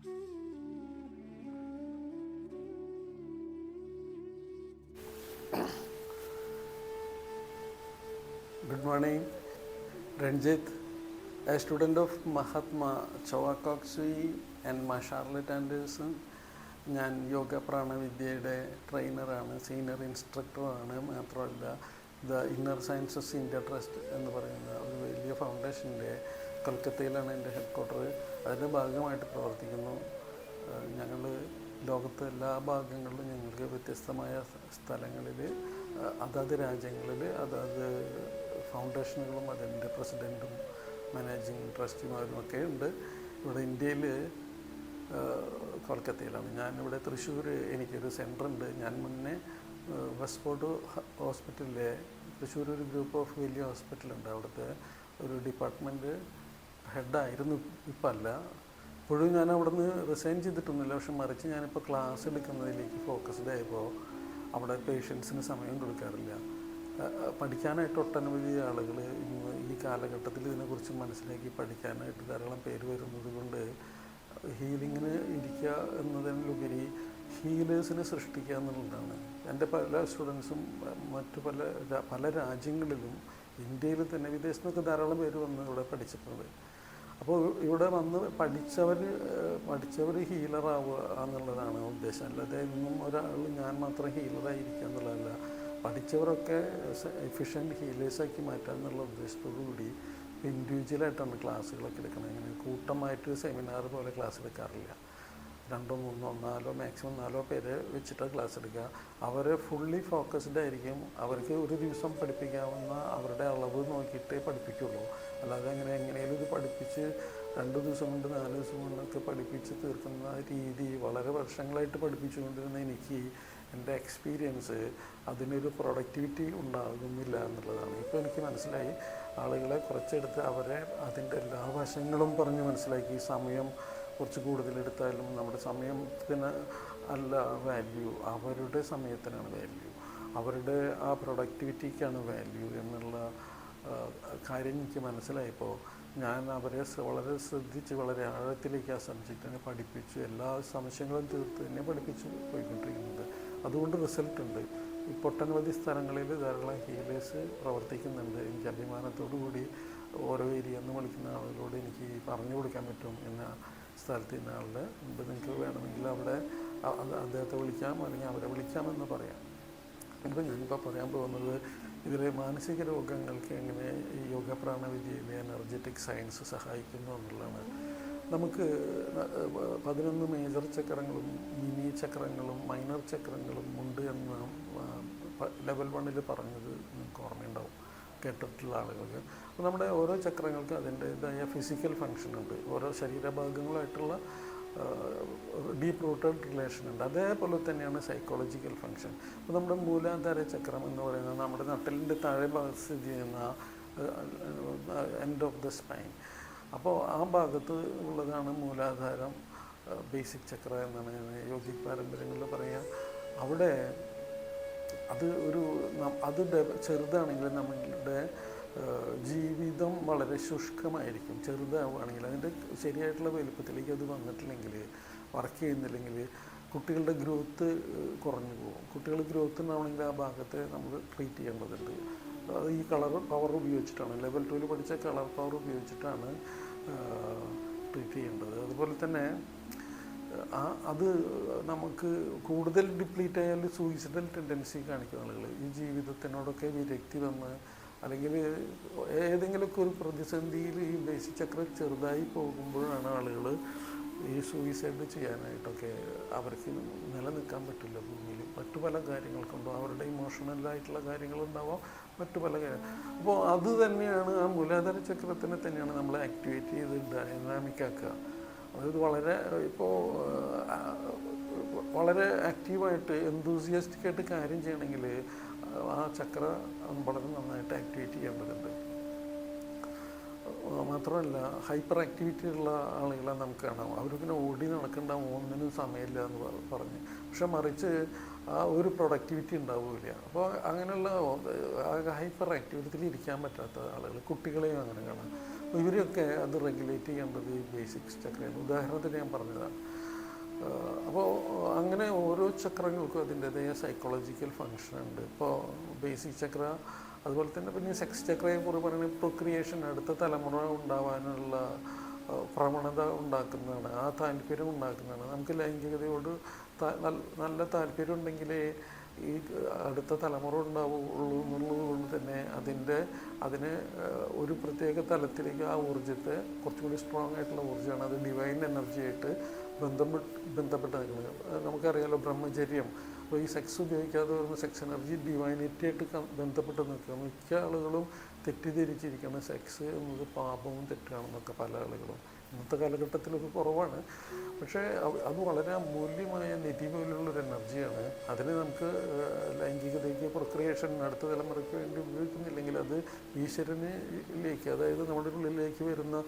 Good morning, Ranjit, a student of Mahatma Chowakokshi and Ma Charlotte Anderson. ഞാൻ yoga പ്രാണവിദ്യയുടെ ട്രെയിനറാണ്, senior ഇൻസ്ട്രക്ടറാണ്. മാത്രമല്ല the inner sciences India trust എന്ന് പറയുന്ന ഒരു വലിയ ഫൗണ്ടേഷൻ്റെ കൊൽക്കത്തയിലാണ് എൻ്റെ ഹെഡ് ക്വാർട്ടർ. അതിൻ്റെ ഭാഗമായിട്ട് പ്രവർത്തിക്കുന്നു. ഞങ്ങൾ ലോകത്തെ എല്ലാ ഭാഗങ്ങളിലും ഞങ്ങൾക്ക് വ്യത്യസ്തമായ സ്ഥലങ്ങളിൽ അതാത് രാജ്യങ്ങളിൽ അതാത് ഫൗണ്ടേഷനുകളും അതിൻ്റെ പ്രസിഡൻറ്റും മാനേജിങ് ട്രസ്റ്റിമാരും ഒക്കെ ഉണ്ട്. ഇവിടെ ഇന്ത്യയിൽ കൊൽക്കത്തയിലാണ്. ഞാനിവിടെ തൃശ്ശൂർ എനിക്കൊരു സെൻറ്ററുണ്ട്. ഞാൻ മുന്നേ വെസ്റ്റ് ഫോർട്ട് ഹോസ്പിറ്റലിലെ തൃശ്ശൂർ ഒരു ഗ്രൂപ്പ് ഓഫ് വലിയ ഹോസ്പിറ്റലുണ്ട്, അവിടുത്തെ ഒരു ഡിപ്പാർട്ട്മെൻറ്റ് ഹെഡായിരുന്നു. ഇപ്പം അല്ല, ഇപ്പോഴും ഞാൻ അവിടെ നിന്ന് റിസൈൻ ചെയ്തിട്ടൊന്നുമില്ല. പക്ഷെ മറിച്ച് ഞാനിപ്പോൾ ക്ലാസ് എടുക്കുന്നതിലേക്ക് ഫോക്കസ്ഡ് ആയപ്പോൾ അവിടെ പേഷ്യൻസിന് സമയം കൊടുക്കാറില്ല. പഠിക്കാനായിട്ട് ഒട്ടനവധി ആളുകൾ ഇന്ന് ഈ കാലഘട്ടത്തിൽ ഇതിനെക്കുറിച്ച് മനസ്സിലാക്കി പഠിക്കാനായിട്ട് ധാരാളം പേര് വരുന്നത് കൊണ്ട് ഹീലിങ്ങിന് ഇരിക്കുക എന്നതിലുപരി ഹീലേഴ്സിനെ സൃഷ്ടിക്കുക എന്നുള്ളതാണ്. എൻ്റെ പല സ്റ്റുഡൻസും മറ്റു പല രാജ്യങ്ങളിലും ഇന്ത്യയിൽ തന്നെ വിദേശത്തു നിന്നൊക്കെ ധാരാളം പേര് വന്ന് ഇവിടെ പഠിച്ചിട്ടുണ്ട്. അപ്പോൾ ഇവിടെ വന്ന് പഠിച്ചവർ ഹീലറാവുക എന്നുള്ളതാണ് ഉദ്ദേശം. അല്ലാതെ ഇന്നും ഒരാൾ ഞാൻ മാത്രം ഹീലറായിരിക്കുക എന്നുള്ളതല്ല. പഠിച്ചവരൊക്കെ എഫിഷ്യൻറ്റ് ഹീലേഴ്സാക്കി മാറ്റുക എന്നുള്ള ഉദ്ദേശത്തോടു കൂടി ഇൻഡിവിജ്വലായിട്ടാണ് ക്ലാസ്സുകളൊക്കെ എടുക്കുന്നത്. ഇങ്ങനെ കൂട്ടമായിട്ട് സെമിനാർ പോലെ ക്ലാസ് എടുക്കാറില്ല. 2, 3, 4 മാക്സിമം 4 പേര് വെച്ചിട്ട് ക്ലാസ് എടുക്കുക. അവർ ഫുള്ളി ഫോക്കസ്ഡ് ആയിരിക്കും. അവർക്ക് ഒരു ദിവസം പഠിപ്പിക്കാവുന്ന അവരുടെ അളവ് നോക്കിയിട്ടേ പഠിപ്പിക്കുള്ളൂ. അല്ലാതെ എങ്ങനെയും ഇത് പഠിപ്പിച്ച് 2 ദിവസം കൊണ്ട് 4 ദിവസം കൊണ്ടൊക്കെ പഠിപ്പിച്ച് തീർക്കുന്ന രീതി വളരെ വർഷങ്ങളായിട്ട് പഠിപ്പിച്ചുകൊണ്ടിരുന്ന എനിക്ക് എൻ്റെ എക്സ്പീരിയൻസ് അതിനൊരു പ്രൊഡക്ടിവിറ്റി ഉണ്ടാകുന്നില്ല എന്നുള്ളതാണ്. ഇപ്പോൾ എനിക്ക് മനസ്സിലായി. ആളുകളെ കുറച്ചെടുത്ത് അവരെ അതിൻ്റെ എല്ലാ വശങ്ങളും പറഞ്ഞ് മനസ്സിലാക്കി. സമയം കുറച്ച് കൂടുതലെടുത്താലും നമ്മുടെ സമയത്തിന് അല്ല വാല്യൂ, അവരുടെ സമയത്തിനാണ് വാല്യൂ, അവരുടെ ആ പ്രൊഡക്ടിവിറ്റിക്കാണ് വാല്യൂ എന്നുള്ള കാര്യം എനിക്ക് മനസ്സിലായപ്പോൾ ഞാൻ അവരെ വളരെ ശ്രദ്ധിച്ച് വളരെ ആഴത്തിലേക്ക് ആ സബ്ജക്റ്റിനെ പഠിപ്പിച്ചു. എല്ലാ സംശയങ്ങളും തീർത്ത് തന്നെ പഠിപ്പിച്ച് പോയിക്കൊണ്ടിരിക്കുന്നത്. അതുകൊണ്ട് റിസൾട്ട് ഉണ്ട്. ഇപ്പോൾ ഒട്ടനവധി സ്ഥലങ്ങളിൽ ധാരാളം ഹീലേഴ്സ് പ്രവർത്തിക്കുന്നുണ്ട്. എനിക്ക് അഭിമാനത്തോടു കൂടി ഓരോ ഏരിയ എന്ന് വിളിക്കുന്ന ആളുകളോട് എനിക്ക് പറഞ്ഞു കൊടുക്കാൻ പറ്റും. എന്ന സ്ഥലത്ത് ഇന്ന ആളുടെ മുമ്പ് നിങ്ങൾക്ക് വേണമെങ്കിൽ അവിടെ അദ്ദേഹത്തെ വിളിക്കാം, അല്ലെങ്കിൽ അവരെ വിളിക്കാമെന്ന് പറയാം. ഇപ്പോൾ ഞാനിപ്പോൾ പറയാൻ പോകുന്നത് ഇതിൽ മാനസിക രോഗങ്ങൾക്ക് എങ്ങനെ ഈ യോഗ പ്രാണവിദ്യയിലെ എനർജറ്റിക് സയൻസ് സഹായിക്കുന്നു എന്നുള്ളതാണ്. നമുക്ക് 11 മേജർ ചക്രങ്ങളും മിനി ചക്രങ്ങളും മൈനർ ചക്രങ്ങളും ഉണ്ട് എന്ന് ലെവൽ 1 പറഞ്ഞത് നിങ്ങൾക്ക് ഓർമ്മയുണ്ടാവും, കേട്ടിട്ടുള്ള ആളുകൾക്ക്. അപ്പോൾ നമ്മുടെ ഓരോ ചക്രങ്ങൾക്കും അതിൻ്റേതായ ഫിസിക്കൽ ഫങ്ഷൻ ഉണ്ട്. ഓരോ ശരീരഭാഗങ്ങളായിട്ടുള്ള ഡീപ്പ് റൂട്ടഡ് റിലേഷൻ ഉണ്ട്. അതേപോലെ തന്നെയാണ് സൈക്കോളജിക്കൽ ഫങ്ഷൻ. അപ്പോൾ നമ്മുടെ മൂലാധാര ചക്രം എന്ന് പറയുന്നത് നമ്മുടെ നട്ടലിൻ്റെ താഴെ ഭാഗത്ത് സ്ഥിതി ചെയ്യുന്ന എൻഡ് ഓഫ് ദ സ്പൈൻ. അപ്പോൾ ആ ഭാഗത്ത് ഉള്ളതാണ് മൂലാധാരം, ബേസിക് ചക്ര എന്നാണ് യോഗിക് പാരമ്പര്യങ്ങളിൽ പറയുക. അവിടെ അത് ചെറുതാണെങ്കിൽ നമ്മളുടെ ജീവിതം വളരെ ശുഷ്കമായിരിക്കും. ചെറുതാവുകയാണെങ്കിൽ അതിൻ്റെ ശരിയായിട്ടുള്ള വലുപ്പത്തിലേക്ക് അത് വന്നിട്ടില്ലെങ്കിൽ, വർക്ക് ചെയ്യുന്നില്ലെങ്കിൽ കുട്ടികളുടെ ഗ്രോത്ത് കുറഞ്ഞു പോകും. കുട്ടികൾ ഗ്രോത്ത് ഉണ്ടാവണമെങ്കിൽ ആ ഭാഗത്തെ നമ്മൾ ട്രീറ്റ് ചെയ്യേണ്ടതുണ്ട്. അത് ഈ പവർ ഉപയോഗിച്ചിട്ടാണ്, ലെവൽ 2 പഠിച്ച കളർ പവർ ഉപയോഗിച്ചിട്ടാണ് ട്രീറ്റ് ചെയ്യേണ്ടത്. അതുപോലെ തന്നെ അത് നമുക്ക് കൂടുതൽ ഡിപ്ലീറ്റ് ആയാൽ സൂയിസൈഡൽ ടെൻഡൻസി കാണിക്കുന്ന ആളുകൾ, ഈ ജീവിതത്തിനോടൊക്കെ വിരക്തി വന്ന് അല്ലെങ്കിൽ ഏതെങ്കിലുമൊക്കെ ഒരു പ്രതിസന്ധിയിൽ ഈ ബേസിക് ചക്രം ചെറുതായി പോകുമ്പോഴാണ് ആളുകൾ ഈ സൂയിസൈഡ് ചെയ്യാനായിട്ടൊക്കെ അവർക്ക് നിലനിൽക്കാൻ പറ്റില്ല ഭൂമിയിൽ. മറ്റു പല കാര്യങ്ങൾ കൊണ്ടോ അവരുടെ ഇമോഷണലായിട്ടുള്ള കാര്യങ്ങളുണ്ടാവാം, മറ്റു പല കാര്യം. അപ്പോൾ അത് തന്നെയാണ് ആ മൂലാധാര ചക്രത്തിനെ തന്നെയാണ് നമ്മൾ ആക്ടിവേറ്റ് ചെയ്ത് ഡൈനാമിക് ആക്കുക. അതായത് വളരെ ആക്റ്റീവായിട്ട് എന്തൂസിയാസ്റ്റിക്കായിട്ട് കാര്യം ചെയ്യണമെങ്കിൽ ആ ചക്ര വളരെ നന്നായിട്ട് ആക്ടിവേറ്റ് ചെയ്യേണ്ടതുണ്ട്. മാത്രമല്ല ഹൈപ്പർ ആക്ടിവിറ്റി ഉള്ള ആളുകളെ നമുക്ക് കാണാം. അവർക്കിങ്ങനെ ഓടി നടക്കണ്ടാവും, ഒന്നിനും സമയമില്ല എന്ന് പറഞ്ഞ്. പക്ഷെ മറിച്ച് ആ ഒരു പ്രൊഡക്ടിവിറ്റി ഉണ്ടാവില്ല. അപ്പോൾ അങ്ങനെയുള്ള ഹൈപ്പർ ആക്ടിവിറ്റിയിൽ ഇരിക്കാൻ പറ്റാത്ത ആളുകൾ, കുട്ടികളെയും അങ്ങനെ കാണാം. ഇവരെയൊക്കെ അത് റെഗുലേറ്റ് ചെയ്യേണ്ടത് ഈ ബേസിക് ചക്രയാണ്. ഉദാഹരണത്തിന് ഞാൻ പറഞ്ഞതാണ്, അപ്പോൾ അങ്ങനെ ഓരോ ചക്രങ്ങൾക്കും അതിൻ്റെതായ സൈക്കോളജിക്കൽ ഫങ്ഷൻ ഉണ്ട്. ഇപ്പോൾ ബേസിക് ചക്ര, അതുപോലെ തന്നെ പിന്നെ സെക്സ് ചക്രയെ കുറിച്ച് പറയുന്നത് പ്രൊക്രിയേഷൻ, അടുത്ത തലമുറ ഉണ്ടാവാനുള്ള പ്രവണത ഉണ്ടാക്കുന്നതാണ്, ആ താല്പര്യം ഉണ്ടാക്കുന്നതാണ്. നമുക്ക് ലൈംഗികതയോട് നല്ല താല്പര്യം ഉണ്ടെങ്കിലേ ഈ അടുത്ത തലമുറ ഉണ്ടാവുള്ളൂ എന്നുള്ളത് കൊണ്ട് തന്നെ അതിന് ഒരു പ്രത്യേക തലത്തിലേക്ക് ആ ഊർജ്ജത്തെ കുറച്ചുകൂടി സ്ട്രോങ് ആയിട്ടുള്ള ഊർജ്ജമാണ്, അത് ഡിവൈൻ എനർജി ആയിട്ട് ബന്ധപ്പെട്ട് നിൽക്കുന്നത്. നമുക്കറിയാലോ ബ്രഹ്മചര്യം. അപ്പോൾ ഈ സെക്സ് ഉപയോഗിക്കാതെ വരുന്ന സെക്സ് എനർജി ഡിവൈനിറ്റി ആയിട്ട് ബന്ധപ്പെട്ട് നിൽക്കുക. മിക്ക ആളുകളും തെറ്റിദ്ധരിച്ചിരിക്കണം സെക്സ് എന്നത് പാപവും തെറ്റാണെന്നൊക്കെ, പല ആളുകളും. ഇന്നത്തെ കാലഘട്ടത്തിലൊക്കെ കുറവാണ്, പക്ഷേ അത് വളരെ അമൂല്യമായ നിധി പോലുള്ളൊരു എനർജിയാണ്. അതിന് നമുക്ക് ലൈംഗികതയ്ക്ക്, പ്രൊക്രിയേഷൻ, അടുത്ത തലമുറയ്ക്ക് വേണ്ടി ഉപയോഗിക്കുന്നില്ലെങ്കിൽ അത് ഈശ്വരനിലേക്ക്, അതായത് നമ്മുടെ ഉള്ളിലേക്ക് വരുന്ന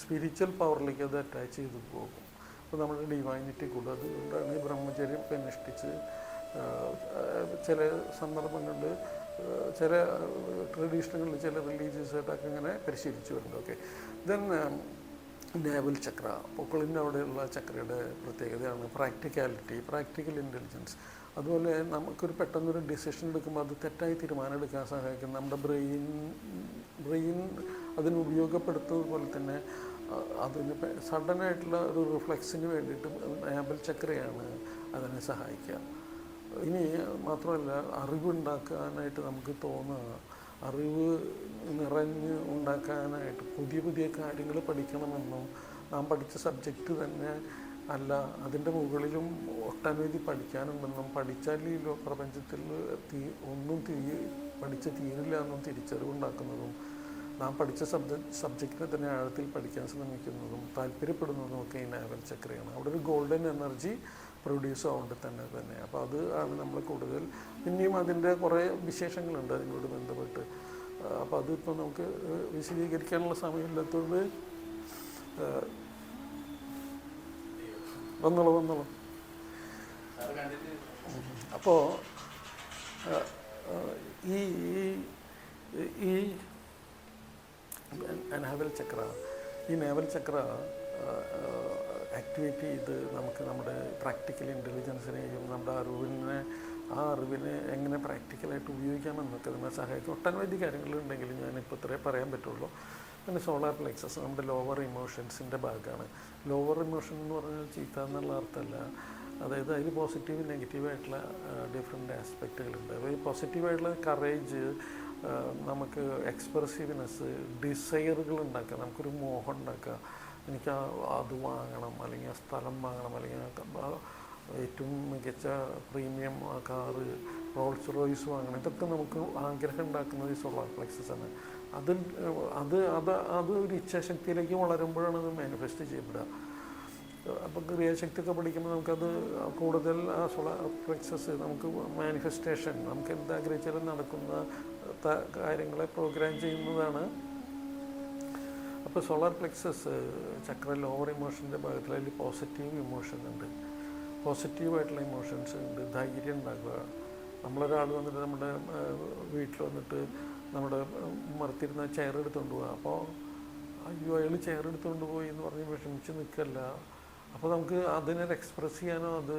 സ്പിരിച്വൽ പവറിലേക്ക് അത് അറ്റാച്ച് ചെയ്ത് പോകും. അപ്പോൾ നമ്മുടെ ഡിവൈനിറ്റി കൂടും. അതുകൊണ്ടാണ് ഈ ബ്രഹ്മചര്യം അനുഷ്ഠിച്ച് ചില സന്ദർഭങ്ങളിൽ, ചില ട്രഡീഷനുകളിൽ, ചില റിലീജിയസായിട്ടൊക്കെ ഇങ്ങനെ പരിശീലിച്ചു വരുന്നത്. ഓക്കെ, ദെൻ നേവൽ ചക്ര, പൊക്കിളിൻ്റെ അവിടെയുള്ള ചക്രയുടെ പ്രത്യേകതയാണ് പ്രാക്ടിക്കാലിറ്റി, പ്രാക്ടിക്കൽ ഇൻ്റലിജൻസ്. അതുപോലെ നമുക്കൊരു പെട്ടെന്നൊരു ഡിസിഷൻ എടുക്കുമ്പോൾ അത് തെറ്റായി തീരുമാനം എടുക്കാൻ സഹായിക്കും. നമ്മുടെ ബ്രെയിൻ അതിന് ഉപയോഗപ്പെടുത്തുന്നത് പോലെ തന്നെ അതിന് സഡനായിട്ടുള്ള ഒരു റിഫ്ലെക്സിന് വേണ്ടിയിട്ട് നേവൽ ചക്രയാണ് അതിനെ സഹായിക്കുക. ഇനി മാത്രമല്ല, അറിവുണ്ടാക്കാനായിട്ട് നമുക്ക് തോന്നുക, അറിവ് നിറഞ്ഞ് ഉണ്ടാക്കാനായിട്ട് പുതിയ പുതിയ കാര്യങ്ങൾ പഠിക്കണമെന്നും, നാം പഠിച്ച സബ്ജക്റ്റ് തന്നെ അല്ല, അതിൻ്റെ മുകളിലും ഒട്ടനവധി പഠിക്കാനുണ്ടെന്നും, പഠിച്ചാൽ ഈ പ്രപഞ്ചത്തിൽ ഒന്നും പഠിച്ച് തീരില്ല എന്നും തിരിച്ചറിവുണ്ടാക്കുന്നതും, നാം പഠിച്ച സബ്ജക്റ്റിനെ തന്നെ ആഴത്തിൽ പഠിക്കാൻ ശ്രമിക്കുന്നതും താല്പര്യപ്പെടുന്നതും ഒക്കെ ഈ നേവൽ ചക്രയാണ്. അവിടെ ഒരു ഗോൾഡൻ എനർജി പ്രൊഡ്യൂസ് ആവേണ്ടത് തന്നെ. അപ്പോൾ അത് ആണ് നമ്മൾ കൂടുതൽ, പിന്നെയും അതിൻ്റെ കുറേ വിശേഷങ്ങളുണ്ട് അതിനോട് ബന്ധപ്പെട്ട്. അപ്പോൾ അതിപ്പോൾ നമുക്ക് വിശദീകരിക്കാനുള്ള സമയമില്ലാത്തതുകൊണ്ട് വന്നോളൂ. അപ്പോൾ ഈ നേവൽ ചക്ര ആക്ടിവേറ്റ് ചെയ്ത് നമുക്ക് നമ്മുടെ പ്രാക്ടിക്കൽ ഇൻ്റലിജൻസിനെയും നമ്മുടെ അറിവിനെ എങ്ങനെ പ്രാക്ടിക്കലായിട്ട് ഉപയോഗിക്കാമെന്നൊക്കെ നമ്മളെ സഹായിക്കും. ഒട്ടനവധി കാര്യങ്ങളുണ്ടെങ്കിലും ഞാനിപ്പോൾ ഇത്രേ പറയാൻ പറ്റുള്ളൂ. പിന്നെ സോളാർ പ്ലെക്സസ് നമ്മുടെ ലോവർ ഇമോഷൻസിൻ്റെ ഭാഗമാണ്. ലോവർ ഇമോഷൻ എന്ന് പറഞ്ഞാൽ ചീത്ത എന്നുള്ള അർത്ഥമല്ല, അതായത് അതിൽ പോസിറ്റീവ് നെഗറ്റീവായിട്ടുള്ള ഡിഫറെൻ്റ് ആസ്പെക്റ്റുകളുണ്ട്. അപ്പോൾ ഈ പോസിറ്റീവായിട്ടുള്ള കറേജ്, നമുക്ക് എക്സ്പ്രസീവ്നെസ്, ഡിസയറുകൾ ഉണ്ടാക്കുക, നമുക്കൊരു മോഹം ഉണ്ടാക്കുക, എനിക്ക് അത് വാങ്ങണം, അല്ലെങ്കിൽ ആ സ്ഥലം വാങ്ങണം, അല്ലെങ്കിൽ ഏറ്റവും മികച്ച പ്രീമിയം കാറ്, റോൾസ് റോയ്സ് വാങ്ങണം, ഇതൊക്കെ നമുക്ക് ആഗ്രഹം ഉണ്ടാക്കുന്നത് ഈ സോളാർ പ്ലെക്സസ് ആണ്. അത് ഒരു ഇച്ഛാശക്തിയിലേക്ക് വളരുമ്പോഴാണ് അത് മാനിഫെസ്റ്റ് ചെയ്യപ്പെടുക. അപ്പോൾ ക്രിയാശക്തിയൊക്കെ പഠിക്കുമ്പോൾ നമുക്കത് കൂടുതൽ ആ സോളാർ പ്ലെക്സസ് നമുക്ക് മാനിഫെസ്റ്റേഷൻ, നമുക്ക് എന്താഗ്രഹിച്ചാലും നടക്കുന്ന കാര്യങ്ങളെ പ്രോഗ്രാം ചെയ്യുന്നതാണ്. അപ്പോൾ സോളാർ പ്ലെക്സസ് ചക്ര ലോവർ ഇമോഷൻ്റെ ഭാഗത്തിൽ അതിൽ പോസിറ്റീവ് ഇമോഷൻ ഉണ്ട്, പോസിറ്റീവായിട്ടുള്ള ഇമോഷൻസ് ഉണ്ട്. ധൈര്യം ഉണ്ടാക്കുക. നമ്മളൊരാൾ വന്നിട്ട് നമ്മുടെ വീട്ടിൽ വന്നിട്ട് നമ്മുടെ മറുത്തിരുന്ന ചെയർ എടുത്തുകൊണ്ട് പോവുക, അപ്പോൾ അയ്യോ അയാൾ ചെയർ എടുത്തുകൊണ്ട് പോയി എന്ന് പറഞ്ഞ് വിഷമിച്ച് നിൽക്കല്ല. അപ്പോൾ നമുക്ക് അതിനൊരു എക്സ്പ്രസ് ചെയ്യാനോ അത്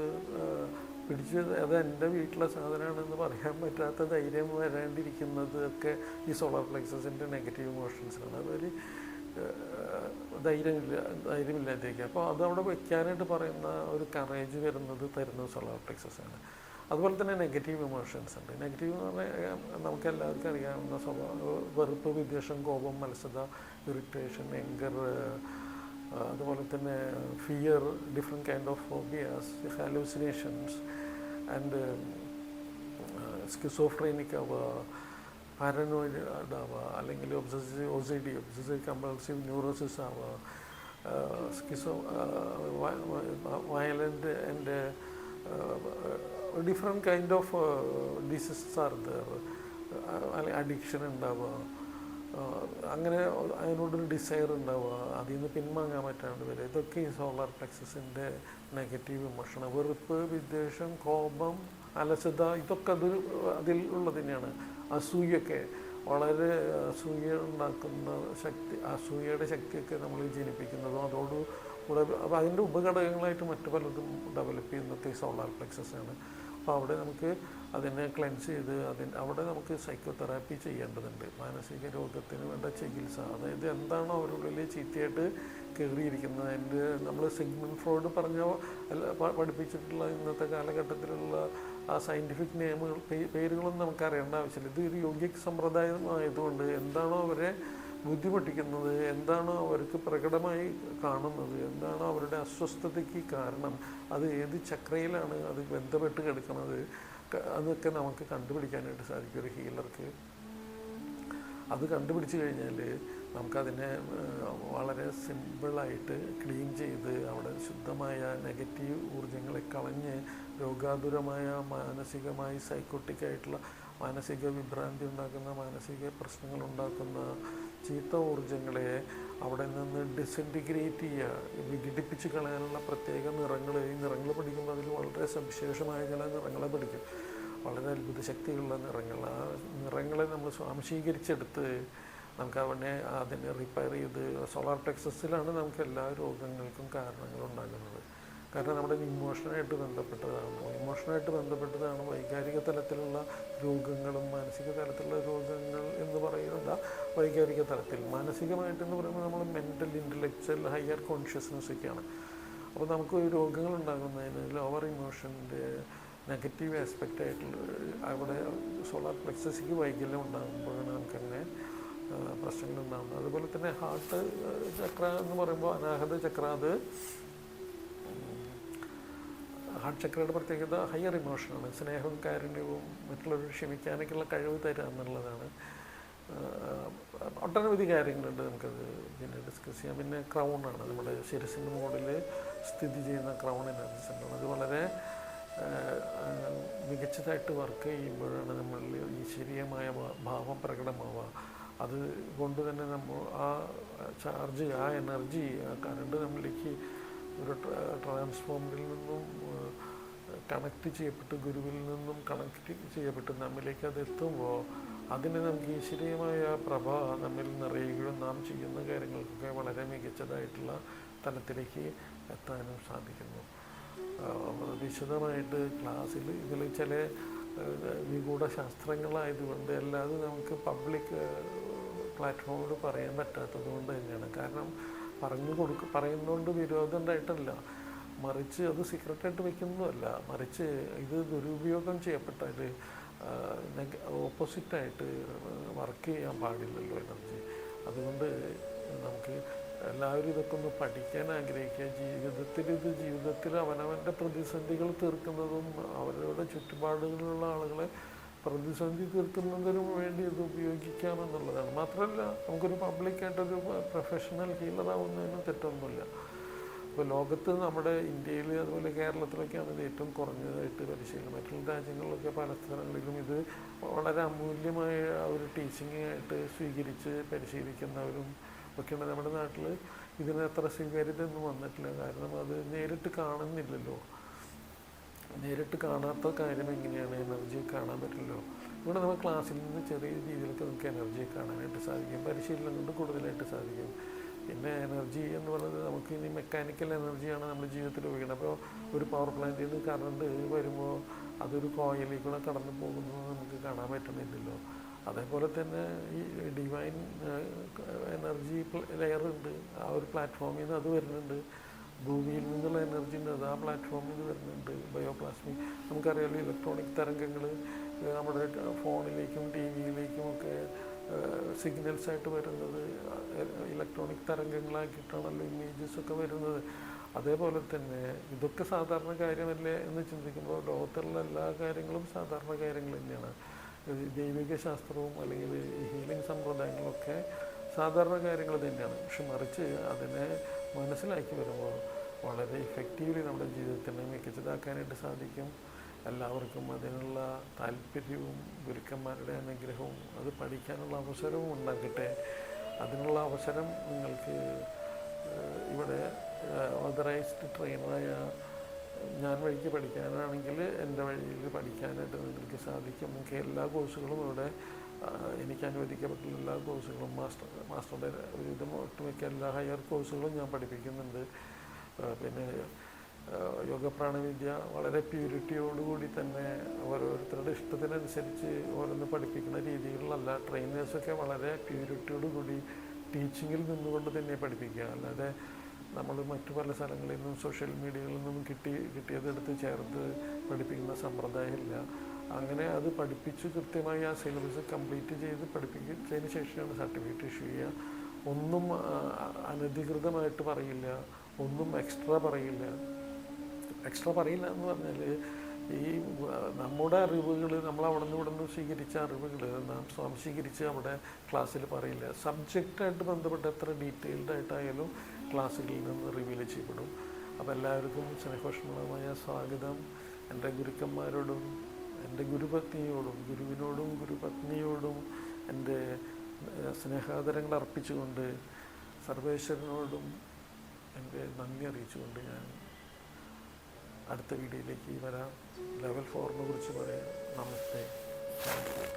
പിടിച്ച് അത് എൻ്റെ വീട്ടിലെ സാധനമാണെന്ന് പറയാൻ പറ്റാത്ത ധൈര്യം വരാണ്ടിരിക്കുന്നത് ഒക്കെ ഈ സോളാർ പ്ലെക്സസിൻ്റെ നെഗറ്റീവ് ഇമോഷൻസാണ്. അതൊരു ധൈര്യമില്ലാത്തേക്ക്. അപ്പോൾ അതവിടെ വയ്ക്കാനായിട്ട് പറയുന്ന ഒരു കറേജ് തരുന്നത് സോളാർ പ്ലെക്സസാണ്. അതുപോലെ തന്നെ നെഗറ്റീവ് ഇമോഷൻസ് ഉണ്ട്. നെഗറ്റീവ് എന്ന് പറഞ്ഞാൽ നമുക്ക് എല്ലാവർക്കും അറിയാവുന്ന വെറുപ്പ്, വിദ്വേഷം, കോപം, മത്സരത, ഇറിറ്റേഷൻ, എങ്കർ, അതുപോലെ തന്നെ fear, different kind of phobias, hallucinations and schizophrenic ആവുക, പാരനോയിഡ് ആവുക, അല്ലെങ്കിൽ ഒബ്സസീവ് കമ്പൾസീവ് ന്യൂറോസിസ് ആവുക, violent and different kind of diseases are there, addiction ഉണ്ടാവുക, അങ്ങനെ അതിനോടൊരു ഡിസയർ ഉണ്ടാവുക, അതിൽ നിന്ന് പിൻവാങ്ങാൻ പറ്റാണ്ട് വരിക. ഇതൊക്കെ ഈ സോളാർ പ്ലെക്സസിൻ്റെ നെഗറ്റീവ് ഇമോഷനാണ്. വെറുപ്പ്, വിദ്വേഷം, കോപം, അലസത, ഇതൊക്കെ അതിൽ ഉള്ളത് തന്നെയാണ്. അസൂയൊക്കെ വളരെ അസൂയ ഉണ്ടാക്കുന്ന ശക്തി, അസൂയയുടെ ശക്തിയൊക്കെ നമ്മൾ ജനിപ്പിക്കുന്നതും അതോട് ഇവിടെ അപ്പോൾ അതിൻ്റെ ഉപഘടകങ്ങളായിട്ട് മറ്റു പലതും ഡെവലപ്പ് ചെയ്യുന്നത് ഈ സോളാർ പ്ലെക്സസ് ആണ്. അപ്പോൾ അവിടെ നമുക്ക് അതിനെ ക്ലെൻസ് ചെയ്ത് അവിടെ നമുക്ക് സൈക്കോതെറാപ്പി ചെയ്യേണ്ടതുണ്ട്. മാനസിക രോഗത്തിന് വേണ്ട ചികിത്സ, അതായത് എന്താണോ അവരുള്ളിൽ ചീത്തയായിട്ട് കയറിയിരിക്കുന്നത്. അതിൻ്റെ നമ്മൾ സിഗ്മണ്ട് ഫ്രോയിഡ് പഠിപ്പിച്ചിട്ടുള്ള ഇന്നത്തെ കാലഘട്ടത്തിലുള്ള ആ സയൻറ്റിഫിക് നെയിമുകൾ പേരുകളൊന്നും നമുക്കറിയേണ്ട ആവശ്യമില്ല. ഇത് ഒരു യോഗിക് സമ്പ്രദായമായതുകൊണ്ട് എന്താണോ അവരെ ബുദ്ധിമുട്ടിക്കുന്നത്, എന്താണോ അവർക്ക് പ്രകടമായി കാണുന്നത്, എന്താണോ അവരുടെ അസ്വസ്ഥതയ്ക്ക് കാരണം, അത് ഏത് ചക്രയിലാണ് അത് ബന്ധപ്പെട്ട് കിടക്കുന്നത്, അതൊക്കെ നമുക്ക് കണ്ടുപിടിക്കാനായിട്ട് സാധിക്കും ഒരു ഹീലർക്ക്. അത് കണ്ടുപിടിച്ച് കഴിഞ്ഞാൽ നമുക്കതിനെ വളരെ സിമ്പിളായിട്ട് ക്ലീൻ ചെയ്ത് അവിടെ ശുദ്ധമായ നെഗറ്റീവ് ഊർജ്ജങ്ങളെ കളഞ്ഞ് രോഗാതുരമായ മാനസികമായി സൈക്കോട്ടിക്കായിട്ടുള്ള മാനസിക വിഭ്രാന്തി ഉണ്ടാക്കുന്ന, മാനസിക പ്രശ്നങ്ങൾ ഉണ്ടാക്കുന്ന ചീത്ത ഊർജ്ജങ്ങളെ അവിടെ നിന്ന് ഡിസിൻറ്റിഗ്രേറ്റ് ചെയ്യുക, വിഘടിപ്പിച്ച് കളയാനുള്ള പ്രത്യേക നിറങ്ങൾ. ഈ നിറങ്ങൾ പഠിക്കുമ്പോൾ അതിൽ വളരെ സവിശേഷമായ ചില നിറങ്ങളെ പഠിക്കും, വളരെ അത്ഭുത ശക്തിയുള്ള നിറങ്ങൾ. ആ നിറങ്ങളെ നമ്മൾ സ്വാംശീകരിച്ചെടുത്ത് നമുക്ക് അതിനെ റിപ്പയർ ചെയ്ത് സോളാർ പ്ലെക്സസിലാണ് നമുക്ക് എല്ലാ രോഗങ്ങൾക്കും കാരണങ്ങളുണ്ടാകുന്നത്. കാരണം നമ്മുടെ ഇമോഷനായിട്ട് ബന്ധപ്പെട്ടതാണ് വൈകാരിക തലത്തിലുള്ള രോഗങ്ങളും മാനസിക തലത്തിലുള്ള രോഗങ്ങൾ എന്ന് പറയുന്നില്ല. വൈകാരിക തലത്തിൽ മാനസികമായിട്ടെന്ന് പറയുമ്പോൾ നമ്മൾ മെൻ്റൽ, ഇൻ്റലക്ച്വൽ, ഹയർ കോൺഷ്യസ്നെസ് ഒക്കെയാണ്. അപ്പോൾ നമുക്ക് രോഗങ്ങൾ ഉണ്ടാകുന്നതിന് ലോവർ ഇമോഷൻ്റെ നെഗറ്റീവ് ആസ്പെക്റ്റ് ആയിട്ടുള്ള അവിടെ സോളാർ പ്ലെക്സസിക്ക് വൈകല്യം ഉണ്ടാകുമ്പോഴാണ് നമുക്കങ്ങനെ പ്രശ്നങ്ങളുണ്ടാകുന്നത്. അതുപോലെ തന്നെ ഹാർട്ട് ചക്ര എന്ന് പറയുമ്പോൾ അനാഹത ചക്ര, അത് ഹാർട്ട് ചക്രയുടെ പ്രത്യേകത ഹയർ ഇമോഷനാണ്. സ്നേഹവും കാരുണ്യവും മറ്റുള്ളവർ ക്ഷമിക്കാനൊക്കെയുള്ള കഴിവ് തരിക എന്നുള്ളതാണ്. ഒട്ടനവധി കാര്യങ്ങളുണ്ട്, നമുക്കത് പിന്നെ ഡിസ്കസ് ചെയ്യാം. പിന്നെ ക്രൗണാണ്, നമ്മുടെ ശിരസിൻ്റെ മുകളിൽ സ്ഥിതി ചെയ്യുന്ന ക്രൗൺ എനർജി സെൻ്ററാണ്. അത് വളരെ മികച്ചതായിട്ട് വർക്ക് ചെയ്യുമ്പോഴാണ് നമ്മളിൽ ഈശ്വരീയമായ ഭാവം പ്രകടമാവുക. അത് കൊണ്ട് തന്നെ നമ്മൾ ആ ചാർജ്, ആ എനർജി, ആ കറണ്ട് നമ്മളിലേക്ക് ഒരു ട്രാൻസ്ഫോമറിൽ നിന്നും കണക്റ്റ് ചെയ്യപ്പെട്ട്, ഗുരുവിൽ നിന്നും കണക്റ്റ് ചെയ്യപ്പെട്ട് നമ്മിലേക്ക് അത് എത്തുമ്പോൾ അതിന് നമുക്ക് ഈശ്വരീയമായ പ്രഭ നമ്മിൽ നിറയുകയും നാം ചെയ്യുന്ന കാര്യങ്ങൾക്കൊക്കെ വളരെ മികച്ചതായിട്ടുള്ള തലത്തിലേക്ക് എത്താനും സാധിക്കുന്നു. വിശദമായിട്ട് ക്ലാസ്സിൽ ഇതിൽ ചില നിഗൂഢ ശാസ്ത്രങ്ങളായതുകൊണ്ട് അല്ലാതെ നമുക്ക് പബ്ലിക് പ്ലാറ്റ്ഫോമിൽ പറയാൻ പറ്റാത്തത് കൊണ്ട് തന്നെയാണ്. കാരണം പറയുന്നതുകൊണ്ട് വിരോധം ഉണ്ടായിട്ടല്ല, മറിച്ച് അത് സീക്രട്ടായിട്ട് വയ്ക്കുന്നതല്ല, മറിച്ച് ഇത് ദുരുപയോഗം ചെയ്യപ്പെട്ടാൽ ഓപ്പോസിറ്റായിട്ട് വർക്ക് ചെയ്യാൻ പാടില്ലല്ലോ എനർജി. അതുകൊണ്ട് നമുക്ക് എല്ലാവരും ഇതൊക്കെ ഒന്ന് പഠിക്കാൻ ആഗ്രഹിക്കുക. ജീവിതത്തിൽ അവനവൻ്റെ പ്രതിസന്ധികൾ തീർക്കുന്നതും അവരുടെ ചുറ്റുപാടുകളിലുള്ള ആളുകളെ പ്രതിസന്ധി തീർക്കുന്നതിനും വേണ്ടി ഇത് ഉപയോഗിക്കാമെന്നുള്ളതാണ്. മാത്രമല്ല നമുക്കൊരു പബ്ലിക്കായിട്ടൊരു പ്രൊഫഷണൽ ഹീലറാവുന്നതിനും തെറ്റൊന്നുമില്ല. ഇപ്പോൾ ലോകത്ത് നമ്മുടെ ഇന്ത്യയിൽ അതുപോലെ കേരളത്തിലൊക്കെയാണ് ഇത് ഏറ്റവും കുറഞ്ഞതായിട്ട് പരിശീലനം. മറ്റുള്ള രാജ്യങ്ങളിലൊക്കെ പല സ്ഥലങ്ങളിലും ഇത് വളരെ അമൂല്യമായ ഒരു ടീച്ചിങ് ആയിട്ട് സ്വീകരിച്ച് പരിശീലിക്കുന്നവരും ഒക്കെയാണ്. നമ്മുടെ നാട്ടിൽ ഇതിന് അത്ര സ്വീകാര്യതയൊന്നും വന്നിട്ടില്ല. കാരണം അത് നേരിട്ട് കാണുന്നില്ലല്ലോ. നേരിട്ട് കാണാത്ത കാര്യം എങ്ങനെയാണ് എനർജി കാണാൻ പറ്റില്ലല്ലോ. ഇവിടെ നമ്മൾ ക്ലാസ്സിൽ നിന്ന് ചെറിയ രീതിയിലൊക്കെ നമുക്ക് എനർജി കാണാനായിട്ട് സാധിക്കും, പരിശീലനം കൊണ്ട് കൂടുതലായിട്ട് സാധിക്കും. പിന്നെ എനർജി എന്ന് പറയുന്നത് നമുക്ക് ഇനി മെക്കാനിക്കൽ എനർജിയാണ് നമ്മുടെ ജീവിതത്തിൽ ഉപയോഗിക്കുന്നത്. അപ്പോൾ ഒരു പവർ പ്ലാന്റിൽ നിന്ന് കറണ്ട് വരുമ്പോൾ അതൊരു കോയിലിൽ കടന്നു പോകുന്നത് നമുക്ക് കാണാൻ പറ്റുന്നില്ലല്ലോ. അതേപോലെ തന്നെ ഈ ഡിവൈൻ എനർജി ലെയർ ഉണ്ട്, ആ ഒരു പ്ലാറ്റ്ഫോമിൽ നിന്ന് അത് വരുന്നുണ്ട്. ഭൂമിയിൽ നിന്നുള്ള എനർജി ഉണ്ട്, അത് ആ പ്ലാറ്റ്ഫോമിൽ നിന്ന് വരുന്നുണ്ട്. ബയോപ്ലാസ്മിക് നമുക്കറിയാമല്ലോ, ഇലക്ട്രോണിക് തരംഗങ്ങൾ നമ്മുടെ ഫോണിലേക്കും ടി വിയിലേക്കും ഒക്കെ സിഗ്നൽസായിട്ട് വരുന്നത് ഇലക്ട്രോണിക് തരംഗങ്ങളാക്കിയിട്ടാണല്ലോ ഇമേജസൊക്കെ വരുന്നത്. അതേപോലെ തന്നെ ഇതൊക്കെ സാധാരണ കാര്യമല്ലേ എന്ന് ചിന്തിക്കുമ്പോൾ ലോകത്തുള്ള എല്ലാ കാര്യങ്ങളും സാധാരണ കാര്യങ്ങൾ തന്നെയാണ്. ദൈവിക ശാസ്ത്രവും അല്ലെങ്കിൽ ഹീലിംഗ് സമ്പ്രദായങ്ങളൊക്കെ സാധാരണ കാര്യങ്ങൾ തന്നെയാണ്. പക്ഷെ മറിച്ച് അതിനെ മനസ്സിലാക്കി വരുമ്പോൾ വളരെ ഇഫക്റ്റീവ്ലി നമ്മുടെ ജീവിതത്തിനെ മികച്ചതാക്കാനായിട്ട് സാധിക്കും. എല്ലാവർക്കും അതിനുള്ള താല്പര്യവും ഗുരുക്കന്മാരുടെ അനുഗ്രഹവും അത് പഠിക്കാനുള്ള അവസരവും ഉണ്ടാക്കട്ടെ. അതിനുള്ള അവസരം നിങ്ങൾക്ക് ഇവിടെ ഓതറൈസ്ഡ് ട്രെയിനറായ ഞാൻ വഴിക്ക് പഠിക്കാനാണെങ്കിൽ എൻ്റെ വഴിയിൽ പഠിക്കാനായിട്ട് നിങ്ങൾക്ക് സാധിക്കും. നിങ്ങൾക്ക് എല്ലാ കോഴ്സുകളും ഇവിടെ എനിക്ക് അനുവദിക്കപ്പെട്ടുള്ള എല്ലാ കോഴ്സുകളും മാസ്റ്ററുടെ ഒരുവിധം ഒട്ടുമിക്ക എല്ലാ ഹയർ കോഴ്സുകളും ഞാൻ പഠിപ്പിക്കുന്നുണ്ട്. പിന്നെ യോഗ പ്രാണവിദ്യ വളരെ പ്യൂരിറ്റിയോടുകൂടി തന്നെ ഓരോരുത്തരുടെ ഇഷ്ടത്തിനനുസരിച്ച് ഓരോന്ന് പഠിപ്പിക്കുന്ന രീതികളിലല്ല. ട്രെയിനേഴ്സൊക്കെ വളരെ പ്യൂരിറ്റിയോടുകൂടി ടീച്ചിങ്ങിൽ നിന്നുകൊണ്ട് തന്നെ പഠിപ്പിക്കുക. അല്ലാതെ നമ്മൾ മറ്റു പല സ്ഥലങ്ങളിൽ നിന്നും സോഷ്യൽ മീഡിയകളിൽ നിന്നും കിട്ടിയതെടുത്ത് ചേർത്ത് പഠിപ്പിക്കുന്ന സമ്പ്രദായമില്ല. അങ്ങനെ അത് പഠിപ്പിച്ച് കൃത്യമായി ആ സിലബസ് കംപ്ലീറ്റ് ചെയ്ത് പഠിപ്പിച്ചതിന് ശേഷമാണ് സർട്ടിഫിക്കറ്റ് ഇഷ്യൂ ചെയ്യുക. ഒന്നും അനധികൃതമായിട്ട് പറയില്ല, ഒന്നും എക്സ്ട്രാ പറയില്ല എന്ന് പറഞ്ഞാൽ ഈ നമ്മുടെ അറിവുകൾ നമ്മൾ അവിടെ നിന്ന് ഇവിടെ നിന്ന് സ്വീകരിച്ച അറിവുകൾ നാം സ്വാംശീകരിച്ച് അവിടെ ക്ലാസ്സിൽ പറയില്ല. സബ്ജക്റ്റായിട്ട് ബന്ധപ്പെട്ട് എത്ര ഡീറ്റെയിൽഡ് ആയിട്ടായാലും ക്ലാസ്സുകളിൽ നിന്ന് റിവീൽ ചെയ്യപ്പെടും. അപ്പോൾ എല്ലാവർക്കും സ്നേഹോഷ്മളമായ സ്വാഗതം. എൻ്റെ ഗുരുക്കന്മാരോടും എൻ്റെ ഗുരുപത്നിയോടും ഗുരുവിനോടും ഗുരുപത്നിയോടും എൻ്റെ സ്നേഹാദരങ്ങൾ അർപ്പിച്ചുകൊണ്ട് സർവേശ്വരനോടും എൻ്റെ നന്ദി അറിയിച്ചുകൊണ്ട് ഞാൻ അടുത്ത വീഡിയോയിലേക്ക് വരാം. ലെവൽ 4 കുറിച്ച് പറയാം. നമസ്തേ. Thank U.